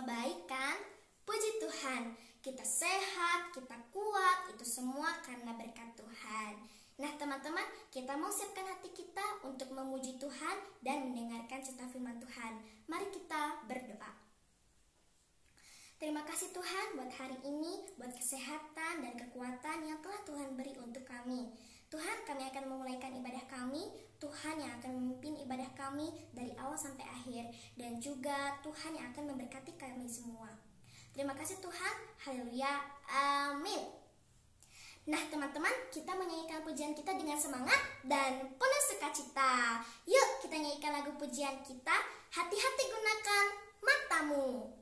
semua baik kan? Puji Tuhan, kita sehat, kita kuat, itu semua karena berkat Tuhan. Nah teman-teman, kita mau siapkan hati kita untuk memuji Tuhan dan mendengarkan cerita firman Tuhan. Mari kita berdoa. Terima kasih Tuhan buat hari ini, buat kesehatan dan kekuatan yang telah Tuhan beri untuk kami. Tuhan, kami akan memulaikan ibadah kami. Tuhan yang akan memimpin ibadah kami dari awal sampai akhir. Dan juga Tuhan yang akan memberkati kami semua. Terima kasih Tuhan. Haleluya. Amin. Nah teman-teman, kita menyanyikan pujian kita dengan semangat dan penuh sukacita. Yuk kita nyanyikan lagu pujian kita, Hati-hati gunakan matamu.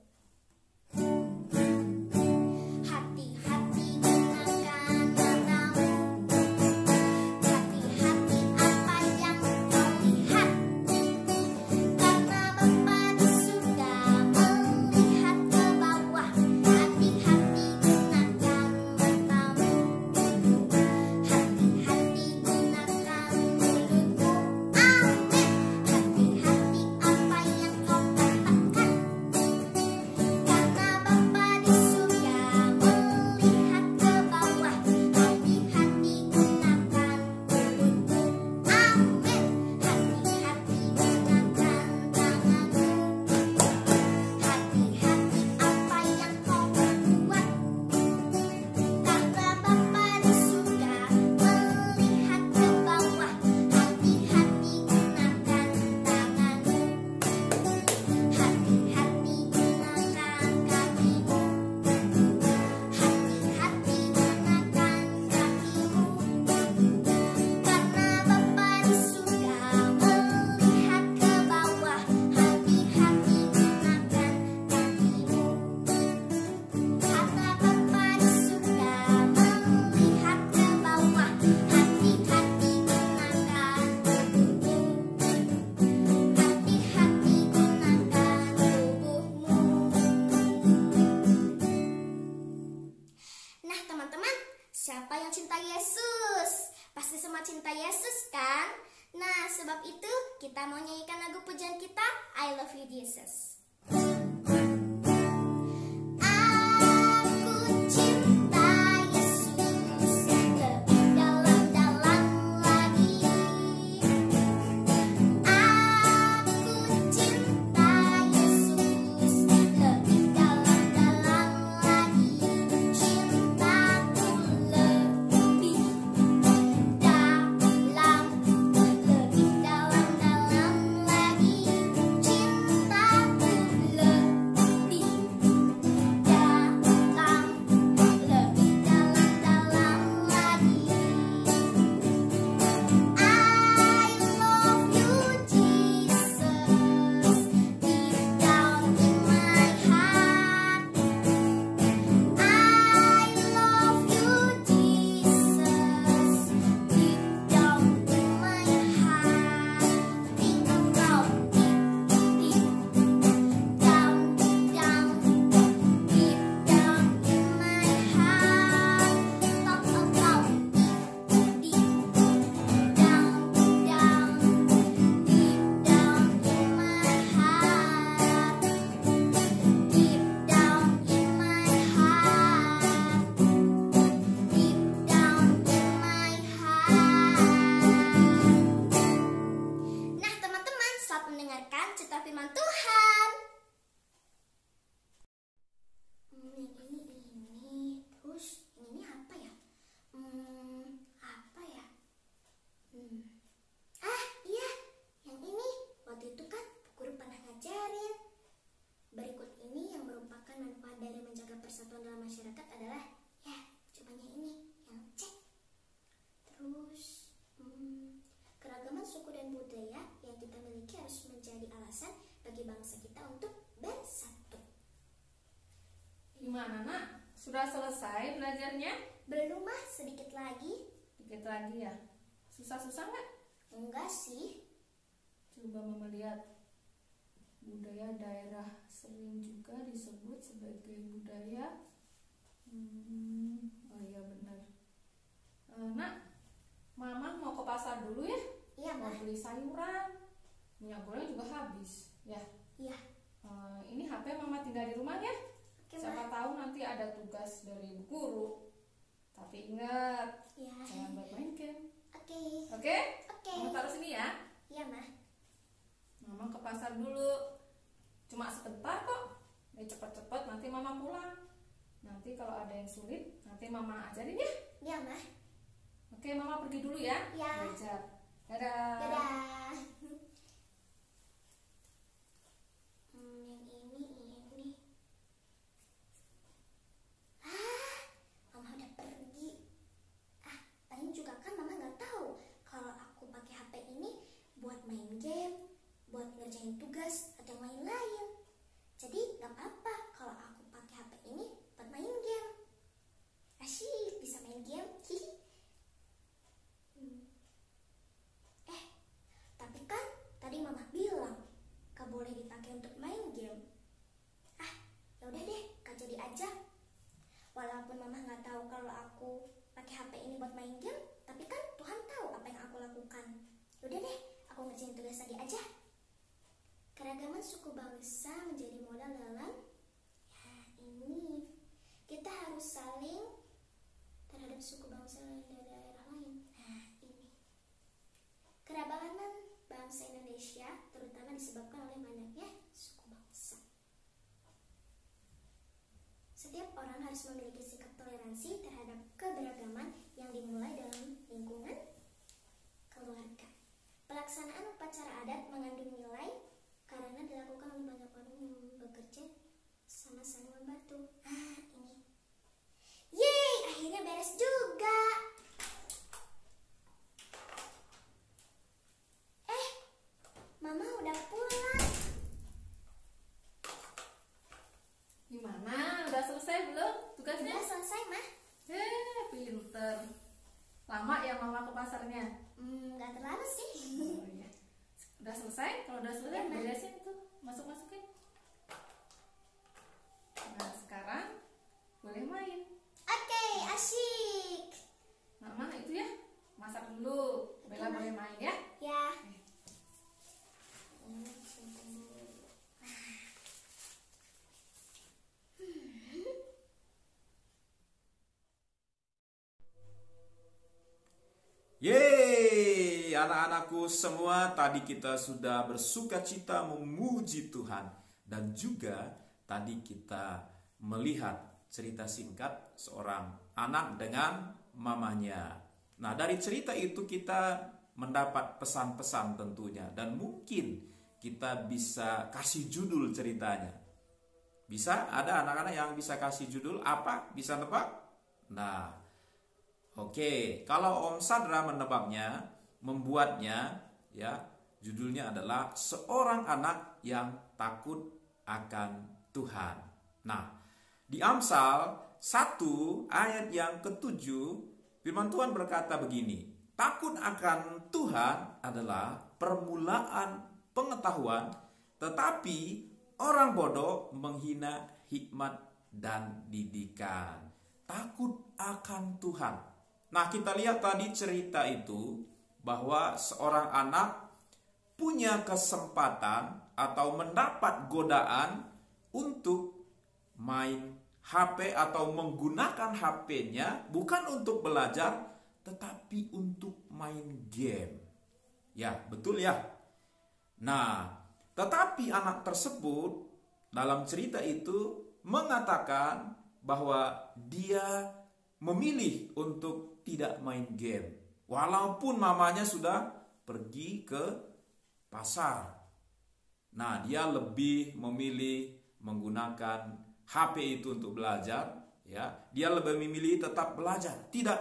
Siapa yang cinta Yesus? Pasti semua cinta Yesus kan? Nah sebab itu kita mau nyanyikan lagu pujian kita, I Love You Jesus. Mendengarkan cerita firman Tuhan. Terus ini apa ya? Iya, yang ini. Waktu itu kan guru pernah ngajarin. Berikut ini yang merupakan manfaat dari menjaga persatuan dalam masyarakat adalah cobanya ini yang C. Terus keragaman suku dan budaya yang kita miliki harus menjadi alasan bagi bangsa kita untuk bersatu. Gimana nak? Sudah selesai belajarnya? Belum mah, sedikit lagi. Sedikit lagi ya? Susah-susah nggak? Enggak sih. Coba mama lihat. Budaya daerah sering juga disebut sebagai budaya. Oh iya benar. Nak, mama mau ke pasar dulu ya? Iya, mau Ma. beli sayuran. Minyak goreng juga habis ya. Iya. ini HP mama tinggal di rumah ya. Oke, Siapa Ma. tahu nanti ada tugas dari bu guru. Tapi ingat, Ya. jangan buat main game. Oke. Oke? Oke. Mama taruh sini ya. Iya, Ma. Mama ke pasar dulu. Cuma sebentar kok. Cepet-cepet nanti mama pulang. Nanti kalau ada yang sulit, nanti mama ajarin ya. Iya, Ma. Oke, mama pergi dulu ya. Ya. Belajar. Dadah. Dadah. Yang ini. Mama udah pergi. Paling juga kan mama nggak tahu kalau aku pakai HP ini buat main game, buat ngerjain tugas atau yang lain-lain. Jadi nggak apa-apa kalau aku pakai HP ini buat main game. Asyik bisa main game. Hihi. Tapi kan tadi mama bilang gak boleh dipakai untuk main game. Ya udah deh, gak jadi aja. Walaupun mama nggak tahu kalau aku pakai HP ini buat main game, tapi kan Tuhan tahu apa yang aku lakukan. Udah deh, aku ngerjain tugas tadi aja. Keragaman suku bangsa menjadi modal dalam ini. Kita harus saling terhadap suku bangsa lain dari daerah lain. Ini. Keragaman bangsa Indonesia terutama disebabkan oleh banyaknya suku bangsa. Setiap orang harus memiliki sikap toleransi terhadap keberagaman yang dimulai dalam lingkungan keluarga. Pelaksanaan upacara adat mengandung nilai karena dilakukan oleh banyak orang yang bekerja sama saling membantu. Ini. Yeay, akhirnya beres juga. Mama udah pulang. Gimana? Udah selesai belum tugasnya? Udah selesai, Ma. Pinter. Lama ya mama ke pasarnya? Gak terlalu sih. Oh, iya. Udah selesai? Kalau udah selesai, Udah, Ma. beresin tuh. Masuk-masukin. Nah, sekarang boleh main. Oke, asyik. Mama itu ya, masak dulu. Bella Ma. boleh main ya? Ya. Yeay, anak-anakku semua, tadi kita sudah bersuka cita memuji Tuhan. Dan juga tadi kita melihat cerita singkat seorang anak dengan mamanya. Nah, dari cerita itu kita mendapat pesan-pesan tentunya. Dan mungkin kita bisa kasih judul ceritanya. Bisa? Ada anak-anak yang bisa kasih judul apa? Bisa nebak? Nah, oke, kalau Om Sadra menebaknya, membuatnya, ya, judulnya adalah Seorang Anak yang Takut akan Tuhan. Nah, di Amsal 1 ayat yang ke-7, firman Tuhan berkata begini, takut akan Tuhan adalah permulaan pengetahuan, tetapi orang bodoh menghina hikmat dan didikan. Takut akan Tuhan. Nah, kita lihat tadi cerita itu bahwa seorang anak punya kesempatan atau mendapat godaan untuk main HP atau menggunakan HP-nya bukan untuk belajar tetapi untuk main game. Ya, betul ya. Nah, tetapi anak tersebut dalam cerita itu mengatakan bahwa dia memilih untuk tidak main game. Walaupun mamanya sudah pergi ke pasar. Nah, dia lebih memilih menggunakan HP itu untuk belajar, ya. Dia lebih memilih tetap belajar, tidak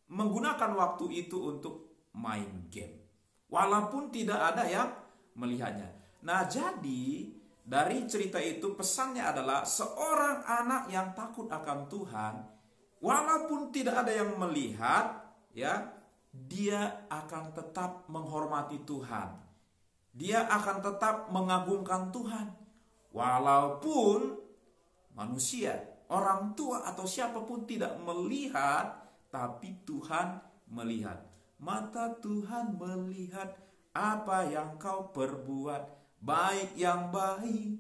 menggunakan waktu itu untuk main game. Walaupun tidak ada yang melihatnya. Nah, jadi dari cerita itu pesannya adalah seorang anak yang takut akan Tuhan, walaupun tidak ada yang melihat, ya, dia akan tetap menghormati Tuhan. Dia akan tetap mengagungkan Tuhan. Walaupun manusia, orang tua atau siapapun tidak melihat, tapi Tuhan melihat. Mata Tuhan melihat apa yang kau perbuat, baik yang baik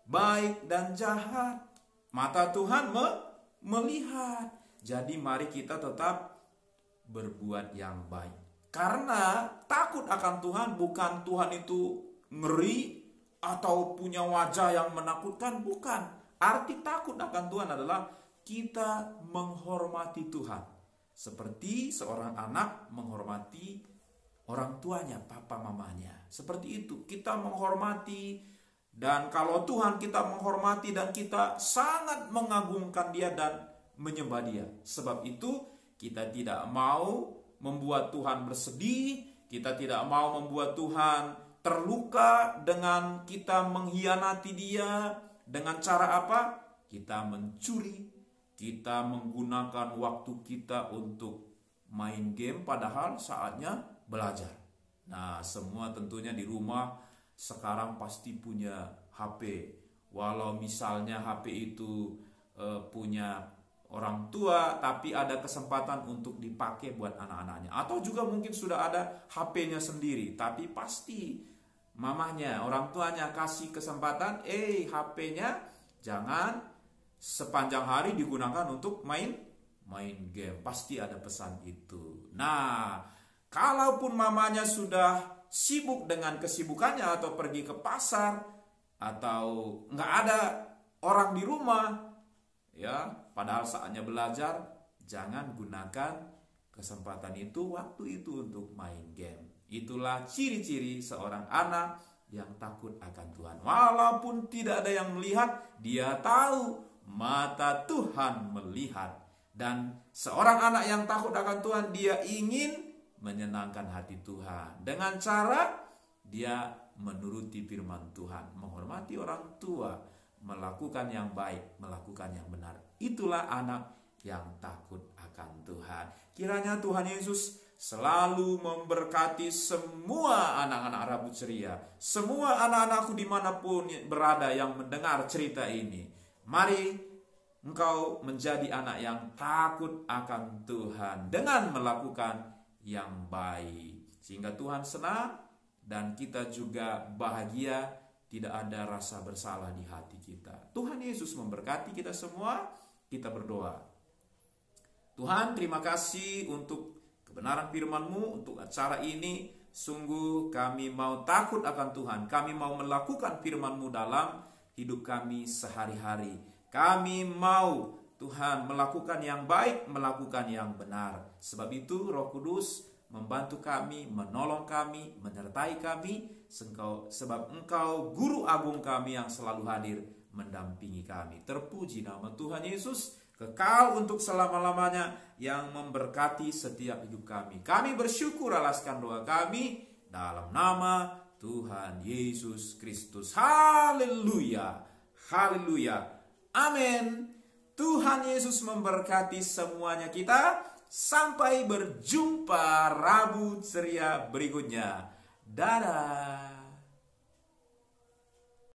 baik dan jahat. Mata Tuhan melihat. Jadi mari kita tetap berbuat yang baik. Karena takut akan Tuhan bukan Tuhan itu ngeri atau punya wajah yang menakutkan, bukan. Arti takut akan Tuhan adalah kita menghormati Tuhan. Seperti seorang anak menghormati orang tuanya, papa mamanya. Seperti itu, kita menghormati. Dan kalau Tuhan kita menghormati dan kita sangat mengagungkan Dia dan menyembah Dia. Sebab itu kita tidak mau membuat Tuhan bersedih, kita tidak mau membuat Tuhan terluka dengan kita mengkhianati Dia. Dengan cara apa? Kita mencuri, kita menggunakan waktu kita untuk main game padahal saatnya belajar. Nah, semua tentunya di rumah sekarang pasti punya HP. Walau misalnya HP itu punya orang tua, tapi ada kesempatan untuk dipakai buat anak-anaknya. Atau juga mungkin sudah ada HP-nya sendiri, tapi pasti mamahnya, orang tuanya kasih kesempatan, HP-nya jangan sepanjang hari digunakan untuk main game. Pasti ada pesan itu. Nah, kalaupun mamanya sudah sibuk dengan kesibukannya atau pergi ke pasar atau nggak ada orang di rumah, ya, padahal saatnya belajar, jangan gunakan kesempatan itu, waktu itu untuk main game. Itulah ciri-ciri seorang anak yang takut akan Tuhan. Walaupun tidak ada yang melihat, dia tahu mata Tuhan melihat. Dan seorang anak yang takut akan Tuhan, dia ingin menyenangkan hati Tuhan. Dengan cara dia menuruti firman Tuhan, menghormati orang tua, melakukan yang baik, melakukan yang benar. Itulah anak yang takut akan Tuhan. Kiranya Tuhan Yesus selalu memberkati semua anak-anak Rabut Ceria, semua anak-anakku dimanapun berada yang mendengar cerita ini. Mari engkau menjadi anak yang takut akan Tuhan dengan melakukan yang baik, sehingga Tuhan senang dan kita juga bahagia, tidak ada rasa bersalah di hati kita. Tuhan Yesus memberkati kita semua. Kita berdoa. Tuhan, terima kasih untuk kebenaran firman-Mu, untuk acara ini. Sungguh kami mau takut akan Tuhan. Kami mau melakukan firman-Mu dalam hidup kami sehari-hari. Kami mau Tuhan melakukan yang baik, melakukan yang benar. Sebab itu Roh Kudus membantu kami, menolong kami, menyertai kami. Sebab Engkau Guru Agung kami yang selalu hadir mendampingi kami. Terpuji nama Tuhan Yesus, kekal untuk selama-lamanya, yang memberkati setiap hidup kami. Kami bersyukur alaskan doa kami dalam nama Tuhan Yesus Kristus. Haleluya, haleluya, amin. Tuhan Yesus memberkati semuanya kita. Sampai berjumpa Rabu Ceria berikutnya. Dadah.